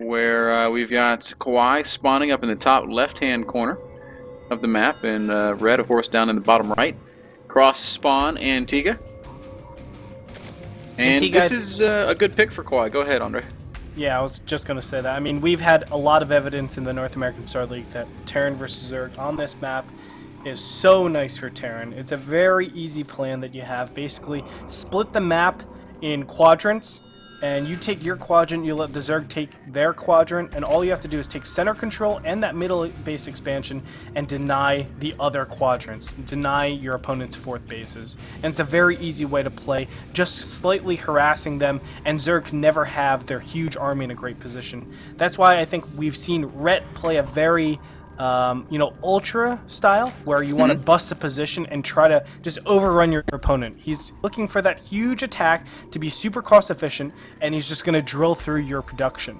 where we've got Kawaii spawning up in the top left-hand corner of the map, and Red, of course, down in the bottom right. Cross spawn Antigua. And Antigua, this is a good pick for Kawaii. Go ahead, Andre. yeah, I was just going to say that. I mean, we've had a lot of evidence in the North American Star League that Terran versus Zerg on this map is so nice for Terran. It's a very easy plan that you have. Basically, split the map in quadrants, and you take your quadrant, you let the Zerg take their quadrant, and all you have to do is take center control and that middle base expansion and deny the other quadrants. Deny your opponent's fourth bases. And it's a very easy way to play, just slightly harassing them, and Zerg can never have their huge army in a great position. That's why I think we've seen Ret play a very ultra style, where you want to bust a position and try to just overrun your opponent. He's looking for that huge attack to be super cost efficient, and he's just going to drill through your production.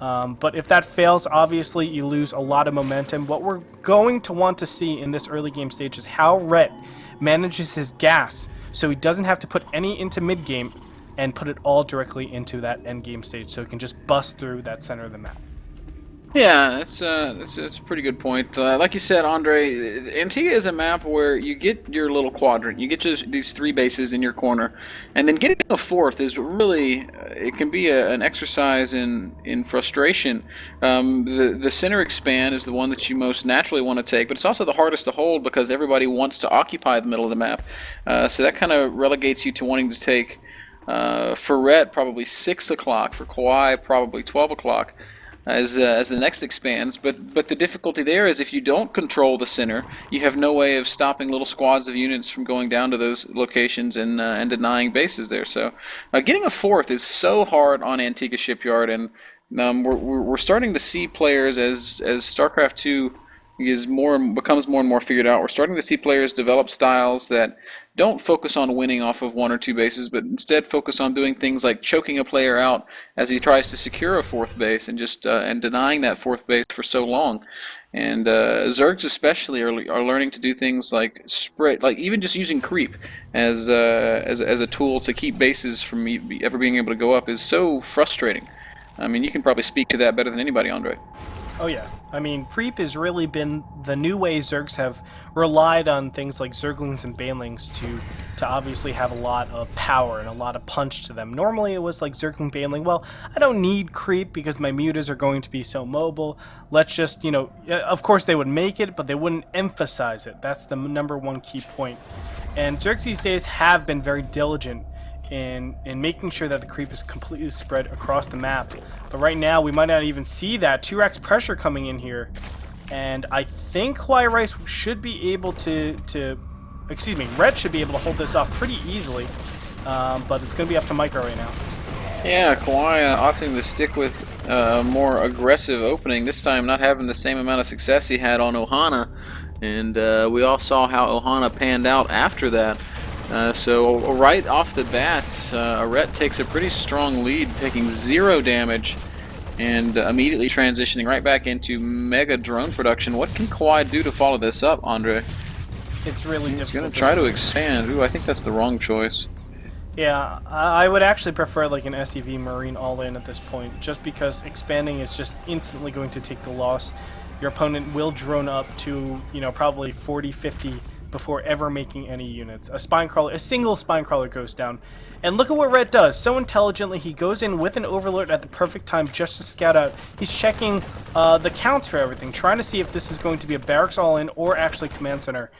But if that fails, obviously you lose a lot of momentum. What we're going to want to see in this early game stage is how Ret manages his gas, so he doesn't have to put any into mid game and put it all directly into that end game stage, so he can just bust through that center of the map. Yeah, that's a pretty good point. Like you said, Andre, Antigua is a map where you get your little quadrant, you get just these three bases in your corner, and then getting a fourth is really, it can be an exercise in frustration. The center expand is the one that you most naturally want to take, but it's also the hardest to hold because everybody wants to occupy the middle of the map. So that kind of relegates you to wanting to take, for Ret, probably 6 o'clock, for Kawaii, probably 12 o'clock. As the next expands, but the difficulty there is if you don't control the center, you have no way of stopping little squads of units from going down to those locations and denying bases there. So getting a fourth is so hard on Antigua Shipyard, and we're starting to see players as StarCraft 2 becomes more and more figured out. We're starting to see players develop styles that don't focus on winning off of 1 or 2 bases, but instead focus on doing things like choking a player out as he tries to secure a fourth base and just and denying that fourth base for so long. And Zergs especially are learning to do things like spread, like even just using creep as a tool to keep bases from ever being able to go up is so frustrating. I mean, you can probably speak to that better than anybody, Andre. Oh yeah, I mean, creep has really been the new way Zergs have relied on things like Zerglings and Banelings to obviously have a lot of power and a lot of punch to them. Normally it was like Zergling, Baneling, well, I don't need creep because my mutas are going to be so mobile. Let's just, of course they would make it, but they wouldn't emphasize it. That's the #1 key point. And Zergs these days have been very diligent in making sure that the creep is completely spread across the map. But right now, we might not even see that. 2x pressure coming in here. And I think Kawaii should be able Red should be able to hold this off pretty easily. But it's going to be up to Micro right now. Yeah, Kawaii opting to stick with a more aggressive opening, this time not having the same amount of success he had on Ohana. And we all saw how Ohana panned out after that. So right off the bat, Ret takes a pretty strong lead, taking 0 damage, and immediately transitioning right back into mega drone production. What can Kawaii do to follow this up, Andre? It's really difficult. He's going to try to expand. Ooh, I think that's the wrong choice. Yeah, I would actually prefer like an SEV Marine all-in at this point, just because expanding is just instantly going to take the loss. Your opponent will drone up to, probably 40, 50 before ever making any units. A single spine crawler goes down. And look at what Red does. So intelligently, he goes in with an overlord at the perfect time just to scout out. He's checking the counts for everything, trying to see if this is going to be a barracks all-in or actually command center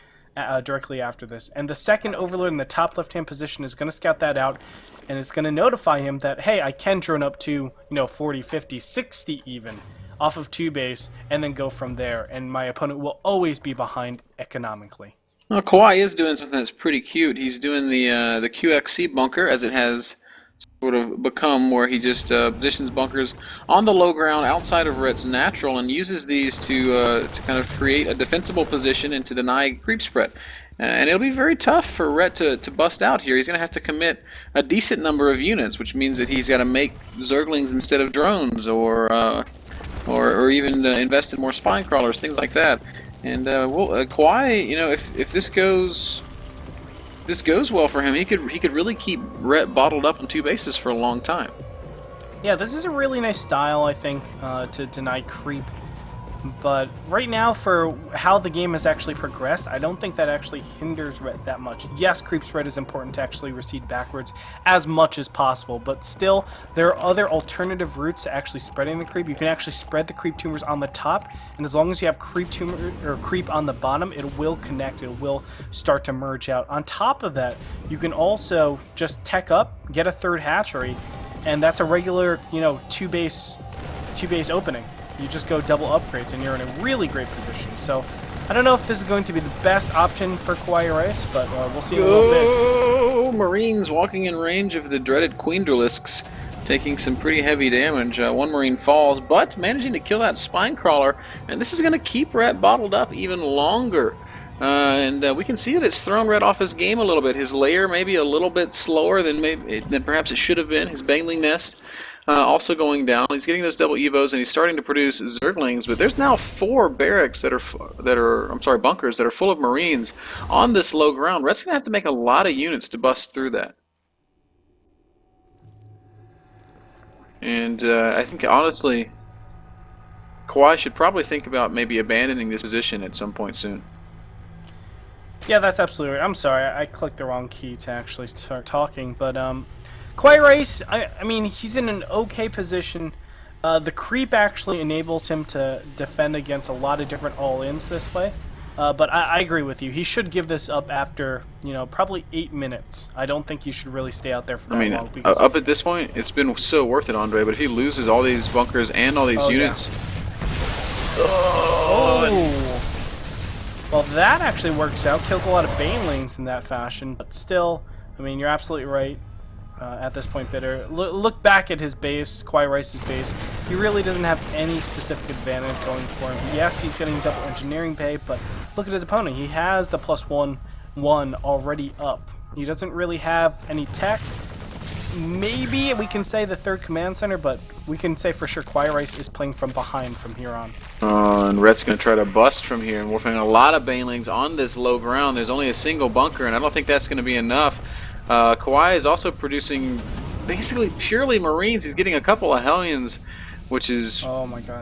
directly after this. And the second overlord in the top left-hand position is going to scout that out, and it's going to notify him that, hey, I can drone up to, 40, 50, 60 even, off of 2 base, and then go from there. And my opponent will always be behind economically. Well, Kawaii is doing something that's pretty cute. He's doing the QXC bunker, as it has sort of become, where he just positions bunkers on the low ground outside of Ret's natural and uses these to kind of create a defensible position and to deny creep spread. And it'll be very tough for Ret to bust out here. He's going to have to commit a decent number of units, which means that he's got to make Zerglings instead of drones, or even invest in more spine crawlers, things like that. And Kawaii, if this goes well for him, he could really keep Ret bottled up on 2 bases for a long time. Yeah, this is a really nice style, I think, to deny creep. But right now, for how the game has actually progressed, I don't think that actually hinders Ret that much. Yes, creep spread is important to actually recede backwards as much as possible, but still, there are other alternative routes to actually spreading the creep. You can actually spread the creep tumors on the top, and as long as you have creep tumor or creep on the bottom, it will connect. It will start to merge out. On top of that, you can also just tech up, get a third hatchery, and that's a regular, two base opening. You just go double upgrades, and you're in a really great position. So, I don't know if this is going to be the best option for Kawaii.LighT, but we'll see in a little bit. Oh, Marines walking in range of the dreaded Queen Duelisks, taking some pretty heavy damage. One Marine falls, but managing to kill that Spine Crawler, and this is going to keep Ret bottled up even longer. And we can see that it's thrown Ret off his game a little bit. His lair maybe a little bit slower than perhaps it should have been. His Baneling Nest also going down. He's getting those double evos, and he's starting to produce Zerglings. But there's now 4 barracks bunkers that are full of Marines on this low ground. Ret's gonna have to make a lot of units to bust through that. And I think honestly, Kawaii should probably think about maybe abandoning this position at some point soon. Yeah, that's absolutely right. I'm sorry, I clicked the wrong key to actually start talking, but Kawaii.LighT, I mean, he's in an okay position. The creep actually enables him to defend against a lot of different all-ins this way. But I agree with you. He should give this up after, probably 8 minutes. I don't think you should really stay out there for that long. Because up at this point, it's been so worth it, Andre. But if he loses all these bunkers and all these units... Yeah. Oh! Well, that actually works out. Kills a lot of Banelings in that fashion. But still, I mean, you're absolutely right. At this point, Bitter. Look back at his base, Kawaii.LighT's base. He really doesn't have any specific advantage going for him. Yes, he's getting double engineering pay, but look at his opponent. He has the +1/1 already up. He doesn't really have any tech. Maybe we can say the third command center, but we can say for sure Kawaii.LighT is playing from behind from here on. And Ret's going to try to bust from here, and we're finding a lot of Banelings on this low ground. There's only a single bunker, and I don't think that's going to be enough. Kawaii is also producing basically purely Marines. He's getting a couple of Hellions, which is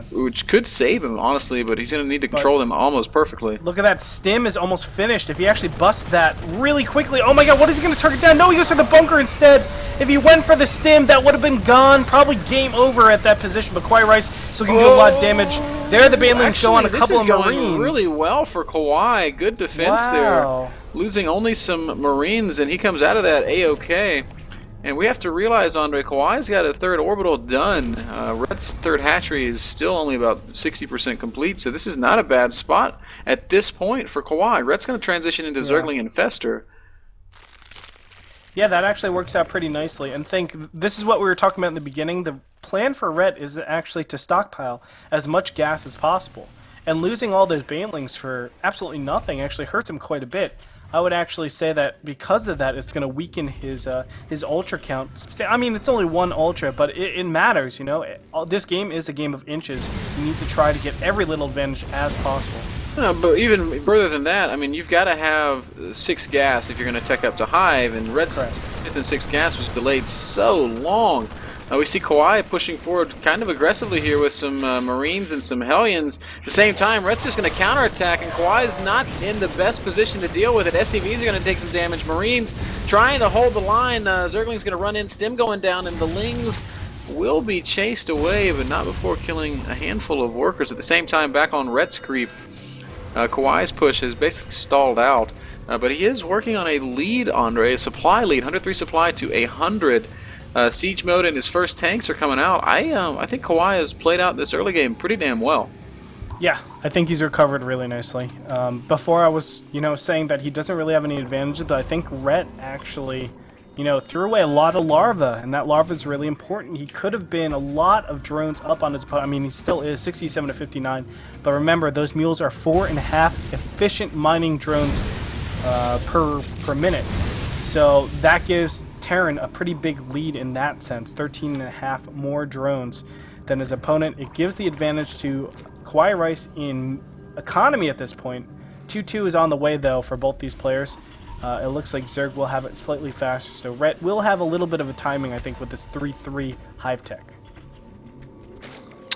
which could save him honestly, but he's going to need to control them almost perfectly. Look at that, stim is almost finished. If he actually busts that really quickly, oh my god, what is he going to target down? No, he goes for the bunker instead. If he went for the stim, that would have been gone. Probably game over at that position, but Kawaii.LighT still can do a lot of damage. There the Banelings go on a couple of Marines. This is going really well for Kawaii. Good defense there. Losing only some Marines, and he comes out of that A-OK. And we have to realize, Andre, Kawhi's got a third orbital done. Ret's third hatchery is still only about 60% complete, so this is not a bad spot at this point for Kawaii. Ret's going to transition into Zergling Infester. Yeah, that actually works out pretty nicely. And this is what we were talking about in the beginning. The plan for Ret is actually to stockpile as much gas as possible. And losing all those Banelings for absolutely nothing actually hurts him quite a bit. I would actually say that because of that, it's going to weaken his ultra count. I mean, it's only one ultra, but it matters, This game is a game of inches. You need to try to get every little advantage as possible. No, but even further than that, I mean, you've got to have 6 gas if you're going to tech up to Hive, and Red's 5th and 6th gas was delayed so long. We see Kawaii pushing forward kind of aggressively here with some Marines and some Hellions. At the same time, Ret's just going to counterattack, and Kawhi's not in the best position to deal with it. SCVs are going to take some damage. Marines trying to hold the line. Zergling's going to run in, Stim going down, and the Lings will be chased away, but not before killing a handful of workers. At the same time, back on Ret's creep, Kawhi's push has basically stalled out, but he is working on a lead, Andre, a supply lead, 103 supply to 100. Siege mode and his first tanks are coming out. I think Kawaii has played out this early game pretty damn well. Yeah, I think he's recovered really nicely. Before I was, saying that he doesn't really have any advantages, but I think Ret actually, threw away a lot of larva, and that larva is really important. He could have been a lot of drones up on his opponent. I mean, he still is 67 to 59, but remember, those mules are 4.5 efficient mining drones per minute. So that gives Terran a pretty big lead in that sense, 13.5 more drones than his opponent. It gives the advantage to Kawaii.LighT in economy at this point. 2-2 is on the way though for both these players. It looks like Zerg will have it slightly faster, so Ret will have a little bit of a timing, I think, with this 3-3 Hive Tech.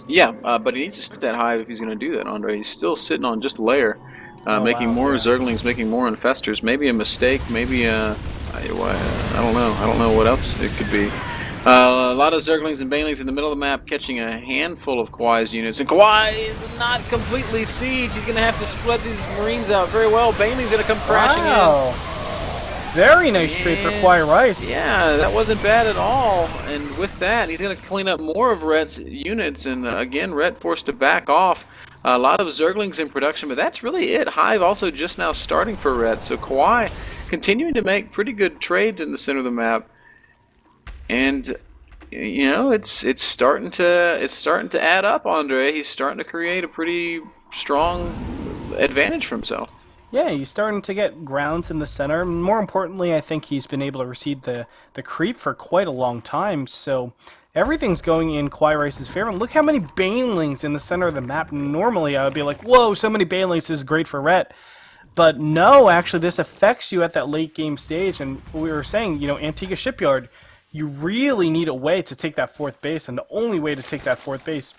Yeah, but he needs to stick that hive if he's going to do that, Andre. He's still sitting on just a layer, Oh making wow, more yeah. Zerglings, making more Infestors. Maybe a mistake, maybe I don't know. I don't know what else it could be. A lot of Zerglings and Banelings in the middle of the map catching a handful of Kawai's units. And Kawai is not completely sieged. He's going to have to split these Marines out very well. Baneling's going to come crashing in. Wow. Very nice trade for Kawaii.LighT. Yeah, that wasn't bad at all. And with that, he's going to clean up more of Ret's units. And again, Ret forced to back off. A lot of Zerglings in production, but that's really it. Hive also just now starting for Ret. So Kawhi continuing to make pretty good trades in the center of the map. And you know, it's starting to add up, Andre. He's starting to create a pretty strong advantage for himself. Yeah, he's starting to get grounds in the center. More importantly, I think he's been able to recede the creep for quite a long time. So everything's going in Kawaii.LighT's favor. And look how many Banelings in the center of the map. Normally, I would be like, whoa, so many Banelings, this is great for Ret. But no, actually, this affects you at that late game stage. And we were saying, you know, Antigua Shipyard, you really need a way to take that fourth base. And the only way to take that fourth base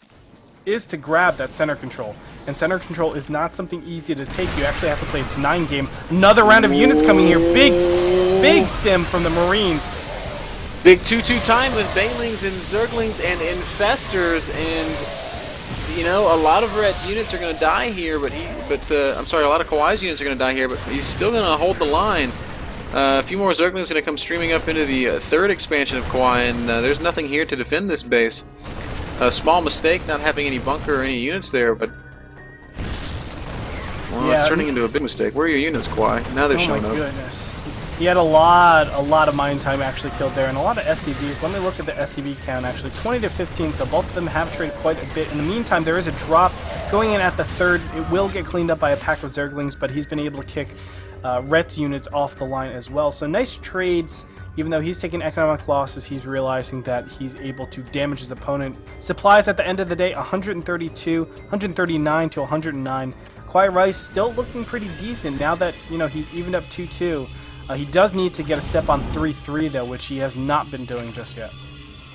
is to grab that center control. And center control is not something easy to take. You actually have to play a 9 game. Another round of units coming here. Big stem from the Marines. Big 2-2 time with Banelings and Zerglings and Infestors, and you know, a lot of Ret's units are going to die here, I'm sorry, a lot of Kawai's units are going to die here, but he's still going to hold the line. A few more Zerglings are going to come streaming up into the third expansion of Kawhi, and there's nothing here to defend this base. A small mistake not having any bunker or any units there, but well, yeah, it's turning into a big mistake. Where are your units, Kawhi? Now they're showing up. Oh my goodness. He had a lot of mine time actually killed there, and a lot of SDVs. Let me look at the SDV count actually. 20 to 15, so both of them have traded quite a bit. In the meantime, there is a drop going in at the third. It will get cleaned up by a pack of Zerglings, but he's been able to kick Ret's units off the line as well. So nice trades. Even though he's taking economic losses, he's realizing that he's able to damage his opponent. Supplies at the end of the day, 132, 139 to 109. Kawaii.LighT still looking pretty decent now that, you know, he's evened up 2-2. He does need to get a step on 3-3 though, which he has not been doing just yet.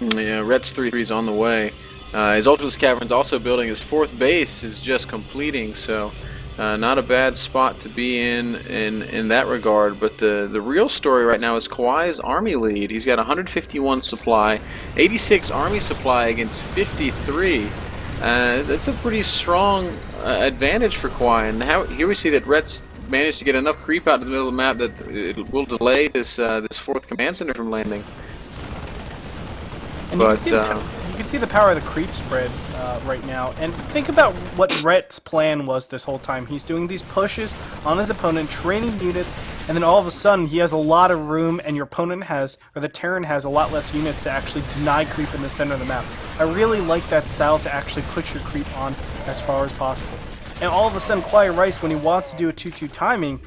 Yeah, Ret's 3-3 is on the way. His Ultralis Cavern's also building. His fourth base is just completing, so not a bad spot to be in that regard. But the real story right now is Kawhi's army lead. He's got 151 supply, 86 army supply against 53. That's a pretty strong advantage for Kawhi. And here we see that Ret's managed to get enough creep out in the middle of the map that it will delay this this fourth command center from landing. And but you can see the power of the creep spread right now. And think about what Ret's plan was this whole time. He's doing these pushes on his opponent, training units, and then all of a sudden he has a lot of room, and your opponent has, or the Terran has, a lot less units to actually deny creep in the center of the map. I really like that style to actually put your creep on as far as possible. And all of a sudden, Kawaii.LighT, when he wants to do a 2-2 timing,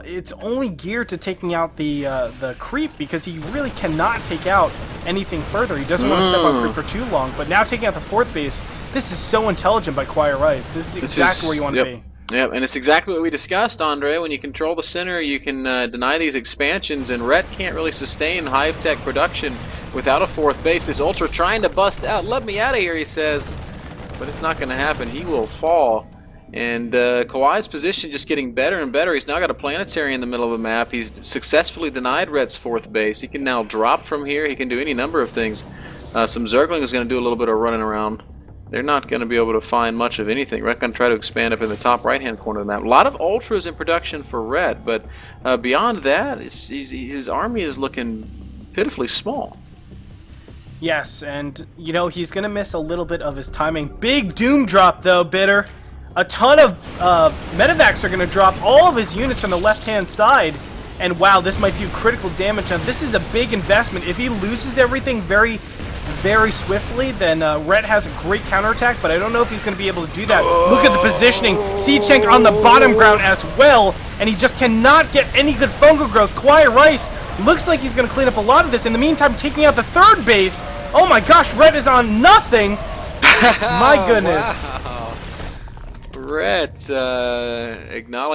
it's only geared to taking out the creep, because he really cannot take out anything further. He doesn't want to step on creep for too long. But now taking out the fourth base, this is so intelligent by Kawaii.LighT. This is exactly where you want to be. Yep, and it's exactly what we discussed, Andre. When you control the center, you can deny these expansions, and Ret can't really sustain hive-tech production without a fourth base. This Ultra trying to bust out. Let me out of here, he says. But it's not going to happen. He will fall. And Kawhi's position just getting better and better. He's now got a planetary in the middle of the map. He's successfully denied Ret's fourth base. He can now drop from here. He can do any number of things. Some Zergling is going to do a little bit of running around. They're not going to be able to find much of anything. Ret going to try to expand up in the top right-hand corner of the map. A lot of Ultras in production for Ret, but beyond that, his army is looking pitifully small. Yes, and, you know, he's going to miss a little bit of his timing. Big Doom drop, though, Bitter. A ton of medevacs are going to drop all of his units from the left-hand side. And wow, this might do critical damage. Now, this is a big investment. If he loses everything very, very swiftly, then Ret has a great counterattack, but I don't know if he's going to be able to do that. Look at the positioning. Siege Tank on the bottom ground as well, and he just cannot get any good fungal growth. Kawaii.LighT looks like he's going to clean up a lot of this. In the meantime, taking out the third base. Oh my gosh, Ret is on nothing. My goodness. Wow. Ret acknowledged